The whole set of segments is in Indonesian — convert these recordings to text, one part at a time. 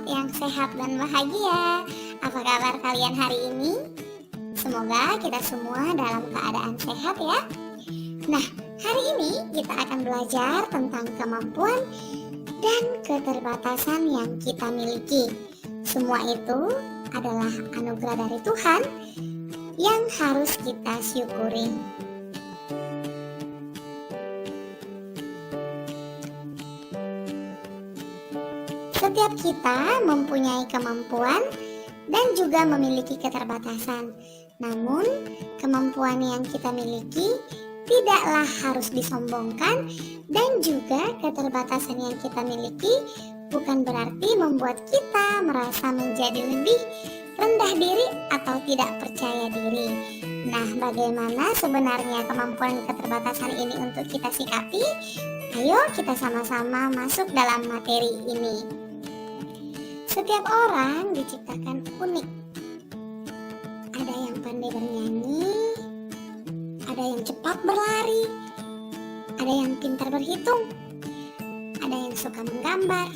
anak yang sehat dan bahagia. Apa kabar kalian hari ini? Semoga kita semua dalam keadaan sehat ya. Nah, hari ini kita akan belajar tentang kemampuan dan keterbatasan yang kita miliki. Semua itu adalah anugerah dari Tuhan yang harus kita syukuri. Setiap kita mempunyai kemampuan dan juga memiliki keterbatasan. Namun, kemampuan yang kita miliki tidaklah harus disombongkan, dan juga keterbatasan yang kita miliki bukan berarti membuat kita merasa menjadi lebih rendah diri atau tidak percaya diri. Nah, bagaimana sebenarnya kemampuan keterbatasan ini untuk kita sikapi? Ayo kita sama-sama masuk dalam materi ini. Setiap orang diciptakan unik. Ada yang pandai bernyanyi, ada yang cepat berlari, ada yang pintar berhitung, ada yang suka menggambar,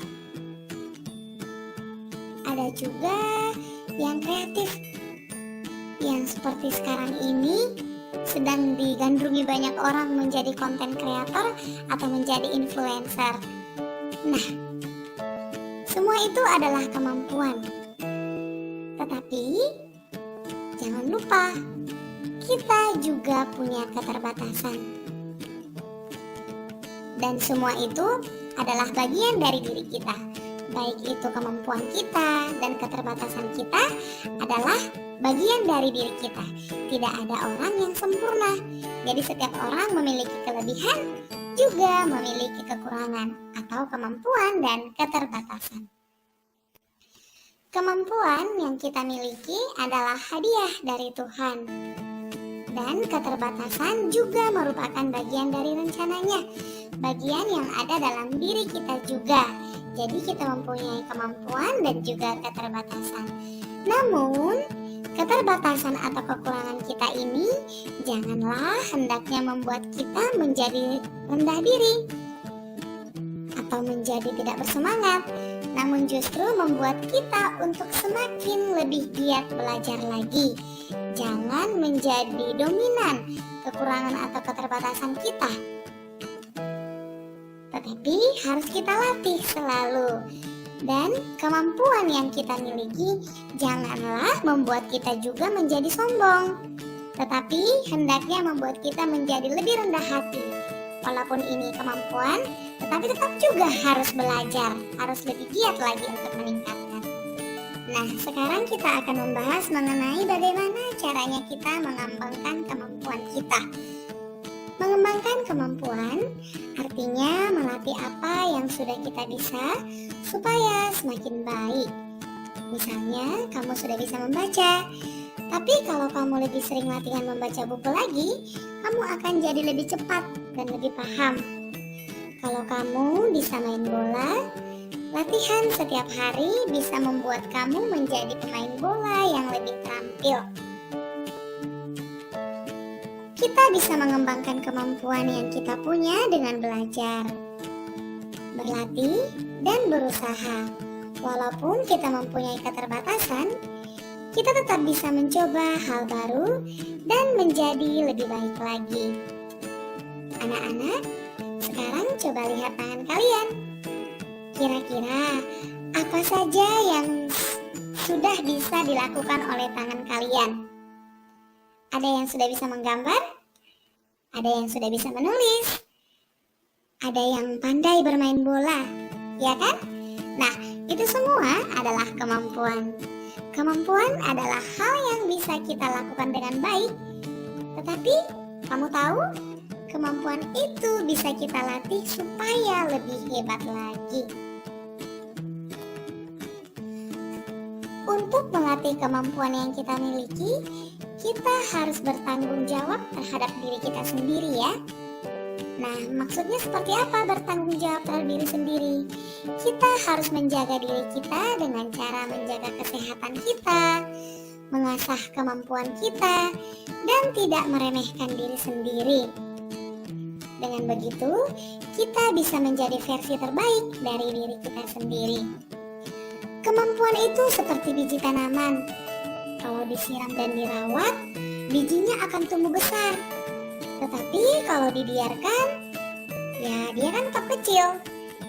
ada juga yang kreatif, yang seperti sekarang ini sedang digandrungi banyak orang menjadi konten kreator atau menjadi influencer. Nah, semua itu adalah kemampuan. Tetapi jangan lupa, kita juga punya keterbatasan. Dan semua itu adalah bagian dari diri kita. Baik itu kemampuan kita dan keterbatasan kita adalah bagian dari diri kita. Tidak ada orang yang sempurna. Jadi setiap orang memiliki kelebihan, juga memiliki kekurangan atau kemampuan dan keterbatasan. Kemampuan yang kita miliki adalah hadiah dari Tuhan, dan keterbatasan juga merupakan bagian dari rencananya, bagian yang ada dalam diri kita juga. Jadi kita mempunyai kemampuan dan juga keterbatasan. Namun, keterbatasan atau kekurangan kita ini janganlah hendaknya membuat kita menjadi rendah diri atau menjadi tidak bersemangat, namun justru membuat kita untuk semakin lebih giat belajar lagi. Jangan menjadi dominan kekurangan atau keterbatasan kita, tetapi harus kita latih selalu. Dan kemampuan yang kita miliki janganlah membuat kita juga menjadi sombong, tetapi hendaknya membuat kita menjadi lebih rendah hati. Walaupun ini kemampuan, tetapi tetap juga harus belajar, harus lebih giat lagi untuk meningkatkan. Nah, sekarang kita akan membahas mengenai bagaimana caranya kita mengembangkan kemampuan kita. Mengembangkan kemampuan artinya melatih apa yang sudah kita bisa supaya semakin baik. Misalnya, kamu sudah bisa membaca, tapi kalau kamu lebih sering latihan membaca buku lagi, kamu akan jadi lebih cepat dan lebih paham. Kalau kamu bisa main bola, latihan setiap hari bisa membuat kamu menjadi pemain bola yang lebih terampil. Kita bisa mengembangkan kemampuan yang kita punya dengan belajar, berlatih, dan berusaha. Walaupun kita mempunyai keterbatasan, kita tetap bisa mencoba hal baru dan menjadi lebih baik lagi. Anak-anak, sekarang coba lihat tangan kalian. Kira-kira apa saja yang sudah bisa dilakukan oleh tangan kalian? Ada yang sudah bisa menggambar, ada yang sudah bisa menulis, ada yang pandai bermain bola, ya kan? Nah, itu semua adalah kemampuan. Kemampuan adalah hal yang bisa kita lakukan dengan baik. Tetapi, kamu tahu, kemampuan itu bisa kita latih supaya lebih hebat lagi. Untuk melatih kemampuan yang kita miliki, kita harus bertanggung jawab terhadap diri kita sendiri ya. Nah, maksudnya seperti apa bertanggung jawab terhadap diri sendiri? Kita harus menjaga diri kita dengan cara menjaga kesehatan kita, mengasah kemampuan kita, dan tidak meremehkan diri sendiri. Dengan begitu, kita bisa menjadi versi terbaik dari diri kita sendiri. Kemampuan itu seperti biji tanaman. Kalau disiram dan dirawat, bijinya akan tumbuh besar. Tetapi kalau dibiarkan, ya dia kan tetap kecil.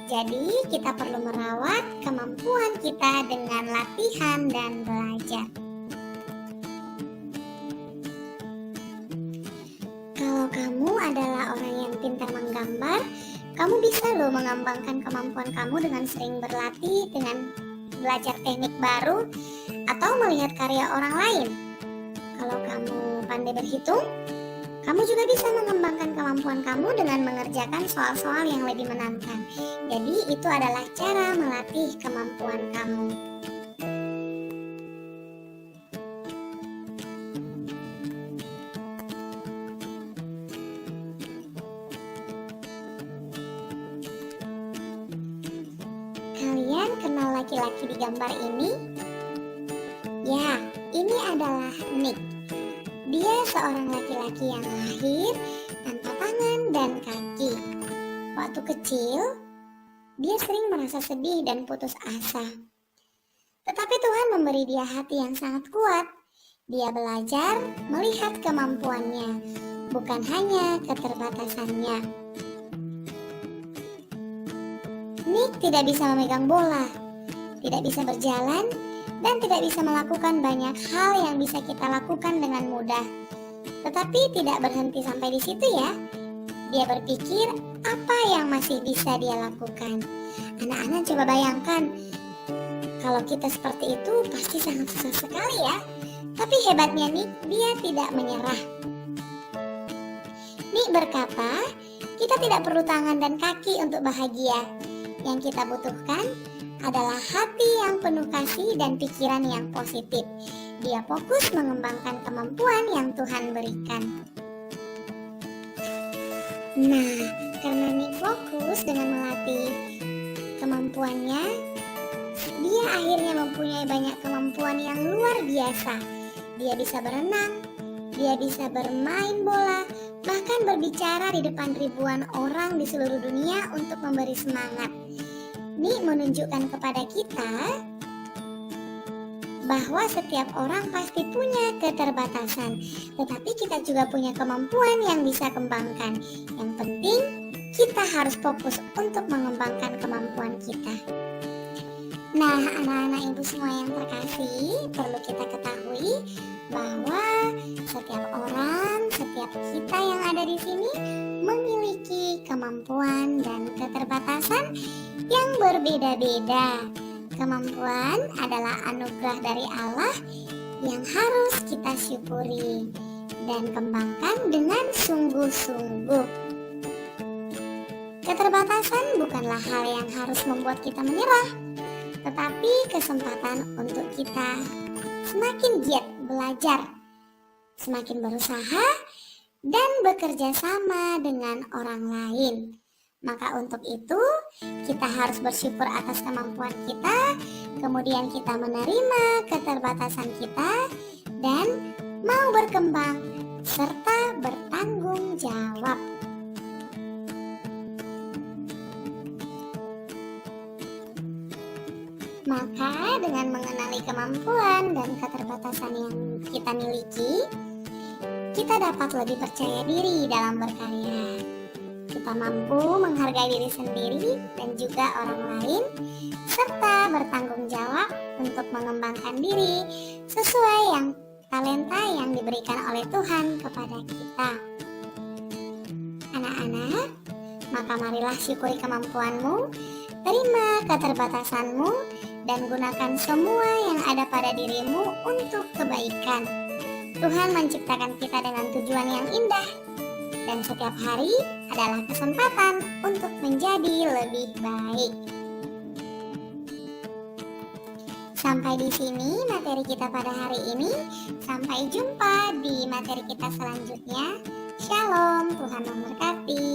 Jadi kita perlu merawat kemampuan kita dengan latihan dan belajar. Kalau kamu adalah orang yang pintar menggambar, kamu bisa loh mengembangkan kemampuan kamu dengan sering berlatih, dengan belajar teknik baru, atau melihat karya orang lain. Kalau kamu pandai berhitung, kamu juga bisa mengembangkan kemampuan kamu dengan mengerjakan soal-soal yang lebih menantang. Jadi itu adalah cara melatih kemampuan kamu. Kalian kenal laki-laki di gambar ini? Ya, ini adalah Nick. Dia seorang laki-laki yang lahir tanpa tangan dan kaki. Waktu kecil, dia sering merasa sedih dan putus asa. Tetapi Tuhan memberi dia hati yang sangat kuat. Dia belajar melihat kemampuannya, bukan hanya keterbatasannya. Nick tidak bisa memegang bola, tidak bisa berjalan, dan tidak bisa melakukan banyak hal yang bisa kita lakukan dengan mudah. Tetapi tidak berhenti sampai di situ ya. Dia berpikir apa yang masih bisa dia lakukan. Anak-anak coba bayangkan, kalau kita seperti itu pasti sangat susah sekali ya. Tapi hebatnya Nick, dia tidak menyerah. Nick berkata, kita tidak perlu tangan dan kaki untuk bahagia. Yang kita butuhkan adalah hati yang penuh kasih dan pikiran yang positif. Dia fokus mengembangkan kemampuan yang Tuhan berikan. Nah, karena Nick fokus dengan melatih kemampuannya, dia akhirnya mempunyai banyak kemampuan yang luar biasa. Dia bisa berenang, dia bisa bermain bola, bahkan berbicara di depan ribuan orang di seluruh dunia untuk memberi semangat. Nick menunjukkan kepada kita bahwa setiap orang pasti punya keterbatasan, tetapi kita juga punya kemampuan yang bisa kembangkan. Yang penting kita harus fokus untuk mengembangkan kemampuan kita. Nah, anak-anak ibu semua yang terkasih, perlu kita ketahui bahwa setiap orang, setiap kita yang ada di sini memiliki kemampuan dan keterbatasan yang berbeda-beda. Kemampuan adalah anugerah dari Allah yang harus kita syukuri dan kembangkan dengan sungguh-sungguh. Keterbatasan bukanlah hal yang harus membuat kita menyerah, tetapi kesempatan untuk kita semakin giat belajar, semakin berusaha, dan bekerja sama dengan orang lain. Maka untuk itu, kita harus bersyukur atas kemampuan kita, kemudian kita menerima keterbatasan kita, dan mau berkembang, serta bertanggung jawab. Maka dengan mengenali kemampuan dan keterbatasan yang kita miliki, kita dapat lebih percaya diri dalam berkarya. Kita mampu menghargai diri sendiri dan juga orang lain, serta bertanggung jawab untuk mengembangkan diri sesuai yang talenta yang diberikan oleh Tuhan kepada kita. Anak-anak, maka marilah syukuri kemampuanmu, terima keterbatasanmu, dan gunakan semua yang ada pada dirimu untuk kebaikan. Tuhan menciptakan kita dengan tujuan yang indah, dan setiap hari adalah kesempatan untuk menjadi lebih baik. Sampai di sini materi kita pada hari ini. Sampai jumpa di materi kita selanjutnya. Shalom, Tuhan memberkati.